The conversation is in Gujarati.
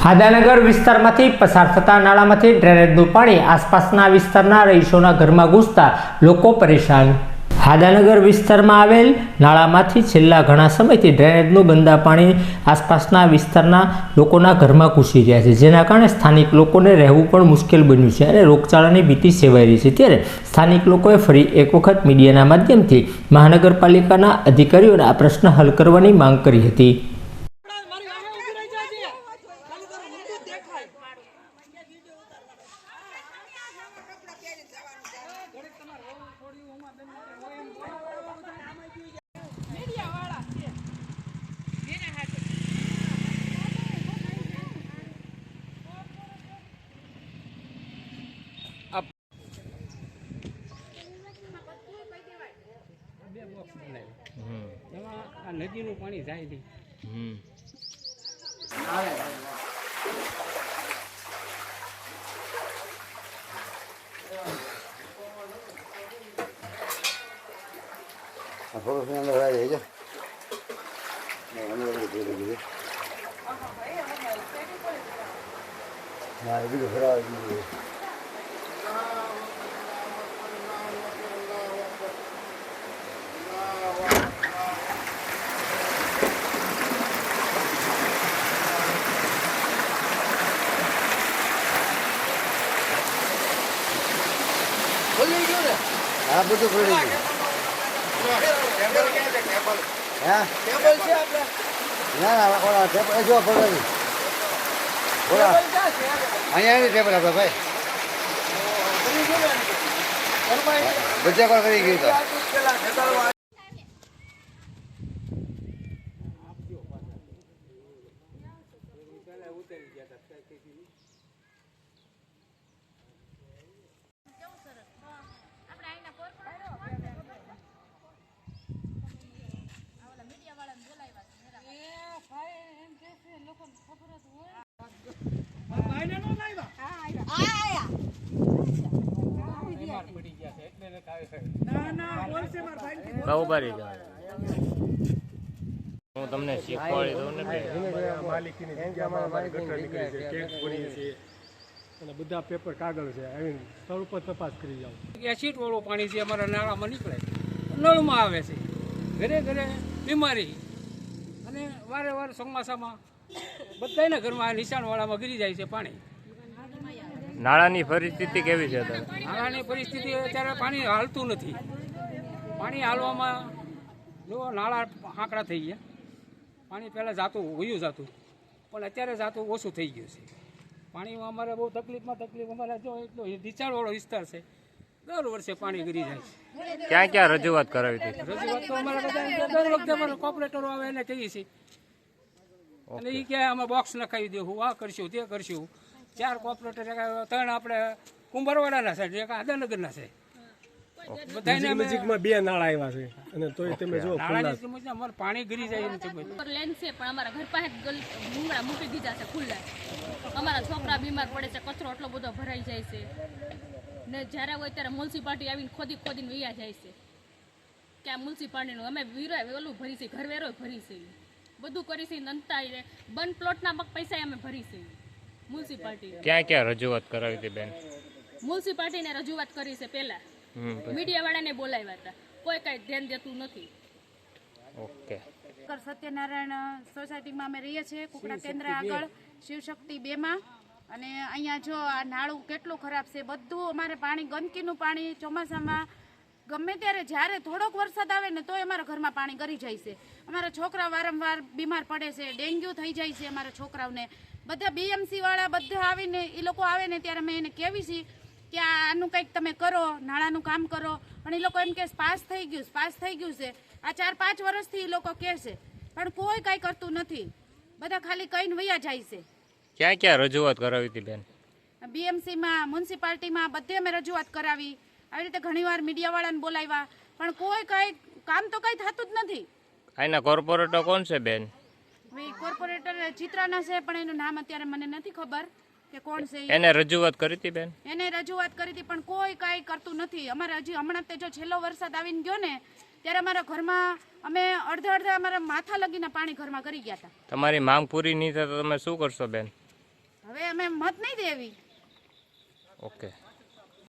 હાદાનગર વિસ્તારમાંથી પસાર થતા નાળામાંથી ડ્રેનેજનું પાણી આસપાસના વિસ્તારના રહીશોના ઘરમાં ઘૂસતા લોકો પરેશાન। હાદાનગર વિસ્તારમાં આવેલ નાળામાંથી છેલ્લા ઘણા સમયથી ડ્રેનેજનું ગંદા પાણી આસપાસના વિસ્તારના લોકોના ઘરમાં ઘૂસી રહ્યા છે, જેના કારણે સ્થાનિક લોકોને રહેવું પણ મુશ્કેલ બન્યું છે અને રોગચાળાની ભીતિ સેવાઈ રહી છે। ત્યારે સ્થાનિક લોકોએ ફરી એક વખત મીડિયાના માધ્યમથી મહાનગરપાલિકાના અધિકારીઓને આ પ્રશ્ન હલ કરવાની માંગ કરી હતી। નદીનું પાણી જાય નહીં। हाँ બધું ખોલી ગયું। હા ટેબલ છે આપણે? ના ના ઓલા ટેબલ જો ખોલી ઓલા અહીંયા ની ટેબલ આપણે ભાઈ બધા કોલ કરી ગયું તો હું તમને શીખવાડી દઉં ને માલિકીની જગ્યામાં મારી ગટર નીકળી છે, ટેક્સ પડી છે અને બધા પેપર કાગળ છે, આવીને સ્થળ ઉપર તપાસ કરી જાઓ। એસિડ વાળું પાણી છે અમારા નાળામાં નીકળે, નળમાં આવે છે, ઘરે ઘરે બીમારી અને વારે વાર ચોમાસામાં બધાના ઘરમાં નિશાણવાળામાં ગીરી જાય છે પાણી। નાળાની પરિસ્થિતિ કેવી છે? નાળાની પરિસ્થિતિ અત્યારે પાણી હાલતું નથી। પાણી હાલવામાં જો નાળા આંકડા થઈ ગયા, પાણી પહેલાં જાતું વયું જતું, પણ અત્યારે જાતું ઓછું થઈ ગયું છે। પાણીમાં અમારે બહુ તકલીફ અમારે જો એટલો નીચાણવાળો વિસ્તાર છે, દર વર્ષે પાણી ગરી જાય છે। ક્યાં ક્યાં રજૂઆત કરાવી હતી? રજૂઆત તો અમારે બધા દર વખતે અમારે કોર્પોરેટરો આવે એને કહીએ છીએ, અને એ ક્યાંય અમે બોક્સ નખાવી દેવું, આ કરશું તે કરશું। 4 કોર્પોરેટર, 3 આપણે કુંભારવાડાના છે, એક આદાનગરના છે, બધાને નજીકમાં 2 નાળા આવ્યા છે અને તોય તમે જો નાળાની અમારે પાણી ગરી જાય નથી। લેન છે પણ અમારા ઘર પાસે ભૂંગળા મૂકી દીધા છે ખુલ્લા। અમારા છોકરા બીમાર પડે છે, કચરો એટલો બધો ભરાઈ જાય છે ને જ્યારે હોય ત્યારે મ્યુનિસિપાલિટી આવીને ખોદીને વૈયા જાય છે કે આ મ્યુનિસિપાલિટીનું અમે ઓલું ભરી છે, ઘરવેરો ભરી છે, બધું કરી છે, નંતા બંધ પ્લોટના પૈસા અમે ભરી છે મ્યુનિસિપાલિટી। ક્યાં ક્યાં રજૂઆત કરાવી હતી બેન? મ્યુનિસિપાલિટીને રજૂઆત કરી છે, પહેલા મીડિયાવાળાને બોલાવ્યા હતા, કોઈ કાંઈ ધ્યાન દેતું નથી। ઓકે। સત્યનારાયણ સોસાયટીમાં અમે રહીએ છીએ, કુકડા કેન્દ્ર આગળ શિવશક્તિ 2માં। અને અહીંયા જો આ નાળું કેટલું ખરાબ છે, બધું અમારે પાણી, ગંદકીનું પાણી ચોમાસામાં ગમે ત્યારે જ્યારે થોડોક વરસાદ આવે ને તોય અમારા ઘરમાં પાણી ગરી જાય છે। અમારા છોકરા વારંવાર બીમાર પડે છે, ડેન્ગ્યુ થઈ જાય છે અમારા છોકરાઓને। બધા બીએમસી વાળા બધા આવીને એ લોકો આવે ને ત્યારે અમે એને કહેવી છીએ કે આનું કંઈક તમે કરો, નાળાનું કામ કરો, પણ એ લોકો એમ કે પાસ થઈ ગયું છે। આ 4-5 વર્ષથી એ લોકો કહે છે, પણ કોઈ કાંઈ કરતું નથી, બધા ખાલી કહીને વયા જાય છે। ક્યાં ક્યાં રજૂઆત કરાવી હતી બેન? બીએમસીમાં, મ્યુનિસિપાલિટીમાં બધે અમે રજૂઆત કરાવી, આવી રીતે ઘણીવાર મીડિયાવાળાને બોલાવ્યા, પણ કોઈ કાંઈ કામ તો કંઈ થતું જ નથી। આના કોર્પોરેટર કોણ છે બેન? કોર્પોરેટર ચિત્રાના છે, પણ એનું નામ અત્યારે મને નથી ખબર કે કોણ છે। એને રજૂઆત કરી હતી બેન? એને રજૂઆત કરી હતી, પણ કોઈ કાંઈ કરતું નથી। અમારે હજી હમણાં તે જો છેલ્લો વરસાદ આવીને ગયો ને ત્યારે અમારા ઘરમાં અમે અડધા અમારા માથા લગીને પાણી ઘરમાં કરી ગયા હતા। તમારી માંગ પૂરી નહીં થાય તો તમે શું કરશો બેન? હવે અમે મત નહીં દેવી. ઓકે.